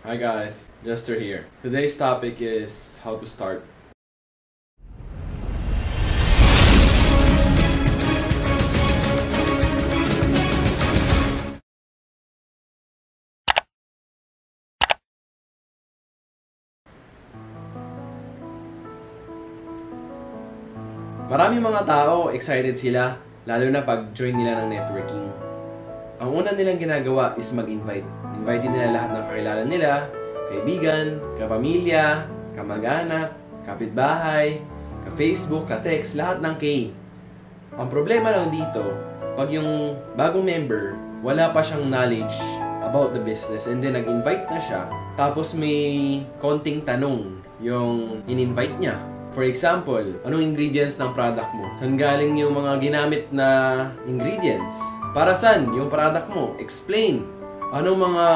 Hi guys, Jester here. Today's topic is how to start. Maraming mga tao, excited sila, lalo na pag join nila ng networking. Ang una nilang ginagawa is mag-invite. Invite nila lahat ng kakilala nila, kaibigan, kapamilya, kamag-anak, kapitbahay, ka-Facebook, ka-text, lahat ng K. Ang problema lang dito, pag yung bagong member, wala pa siyang knowledge about the business and then nag-invite na siya, tapos may konting tanong yung in-invite niya. For example, anong ingredients ng product mo? Saan galing yung mga ginamit na ingredients? Para saan yung product mo? Explain. Anong mga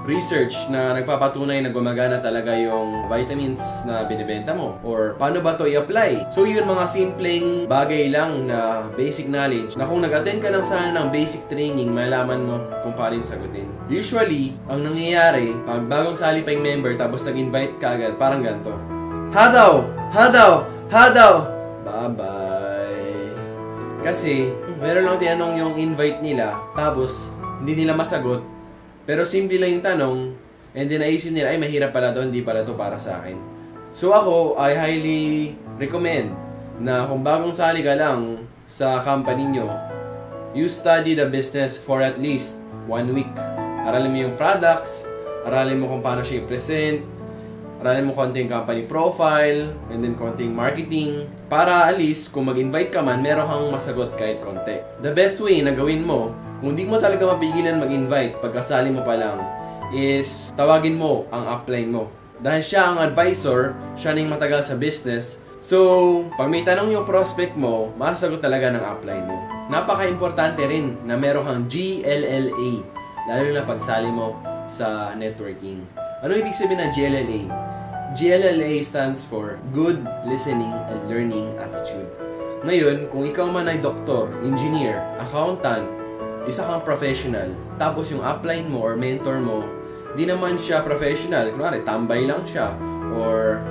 research na nagpapatunay na gumagana talaga yung vitamins na binibenta mo? Or paano ba to i-apply? So yun, mga simpleng bagay lang na basic knowledge na kung nag-attend ka lang sana ng basic training, malaman mo kung paano sagutin. Usually, ang nangyayari, pag bagong sali pa yung member tapos nag-invite ka agad, parang ganito. Hadaw! Hadaw! Hadaw! Bye-bye! Kasi, meron lang tinanong yung invite nila, tapos, hindi nila masagot. Pero simple lang yung tanong, and then naisip nila, ay mahirap pala to, hindi pala to para sa akin. So ako, I highly recommend na kung bagong sali ka lang sa company nyo, you study the business for at least 1 week. Aralin mo yung products, aralin mo kung paano siya i-present, aralin mo konting company profile, and then konting marketing, para at least kung mag-invite ka man, meron kang masagot kahit konti. The best way na gawin mo, kung di mo talaga mapigilan mag-invite pagkasali mo pa lang, is tawagin mo ang upline mo. Dahil siya ang advisor, siya na yung matagal sa business, so pag may tanong yung prospect mo, masasagot talaga ng upline mo. Napaka-importante rin na meron kang GLLA, lalo na pagsali mo sa networking. Ano ibig sabihin ng GLLA? GLLA stands for Good Listening and Learning Attitude. Ngayon, kung ikaw man ay doktor, engineer, accountant, isa kang professional, tapos yung upline mo or mentor mo, di naman siya professional, kunwari, tambay lang siya, or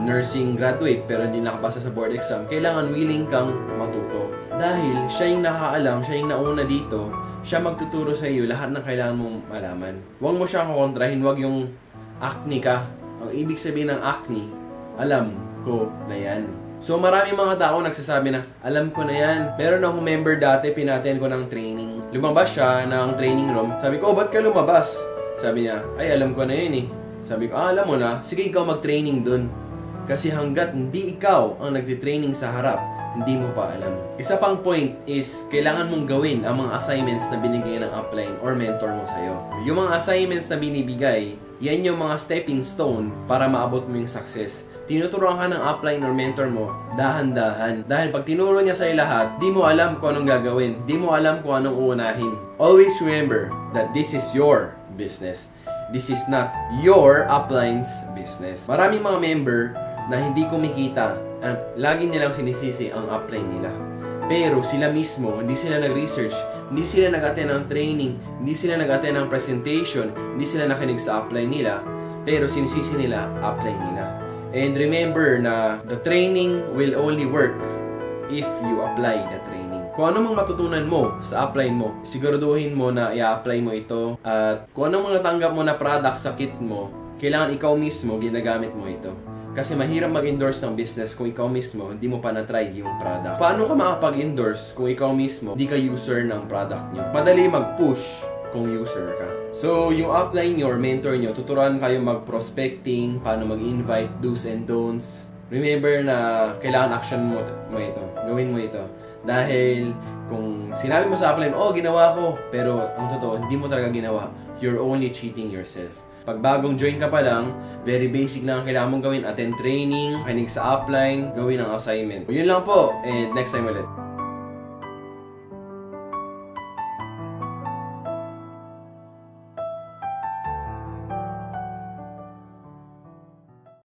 nursing graduate pero hindi nakapasa sa board exam, kailangan willing kang matuto. Dahil siya yung nakaalam, siya yung nauna dito, siya magtuturo sa iyo lahat ng kailangan mong malaman. Huwag mo siyang kukontrahin, huwag yung acne ka. Ang ibig sabihin ng acne, alam ko na yan. So maraming mga tao nagsasabi na, alam ko na yan. Meron akong member dati, pinaten ko ng training. Lumabas siya ng training room. Sabi ko, oh, ba't ka lumabas? Sabi niya, ay alam ko na yun eh. Sabi ko, alam mo na, sige ikaw mag-training dun. Kasi hanggat hindi ikaw ang nagtitraining sa harap, hindi mo pa alam. Isa pang point is, kailangan mong gawin ang mga assignments na binigay ng upline or mentor mo sa'yo. Yung mga assignments na binibigay, yan yung mga stepping stone para maabot mo yung success. Tinuturuan ka ng upline or mentor mo, dahan-dahan. Dahil pag tinuro niya sa'yo lahat, di mo alam kung anong gagawin. Di mo alam kung anong uunahin. Always remember that this is your business. This is not your upline's business. Maraming mga member na hindi kumikita, lagi nilang sinisisi ang upline nila. Pero sila mismo, hindi sila nag-research, hindi sila nag-attend ng training, hindi sila nag-attend ng presentation, hindi sila nakinig sa upline nila, pero sinisisi nila upline nila. And remember na the training will only work if you apply the training. Kung ano mang matutunan mo sa upline mo, siguraduhin mo na i-apply mo ito. At kung ano mang natanggap mo na product sa kit mo, kailangan ikaw mismo ginagamit mo ito. Kasi mahirap mag-endorse ng business kung ikaw mismo hindi mo pa na-try yung product. Paano ka makapag-endorse kung ikaw mismo hindi ka user ng product nyo? Madali mag-push kung user ka. So, yung upline nyo or mentor nyo, tuturuan kayo mag-prospecting, paano mag-invite, do's and don'ts. Remember na kailangan action mo ito. Gawin mo ito. Dahil kung sinabi mo sa upline, oh, ginawa ko, pero ang totoo, hindi mo talaga ginawa. You're only cheating yourself. Pag bagong join ka pa lang, very basic lang ang kailangan mong gawin. Attend training, kinig sa upline, gawin ang assignment. Yun lang po, and next time ulit.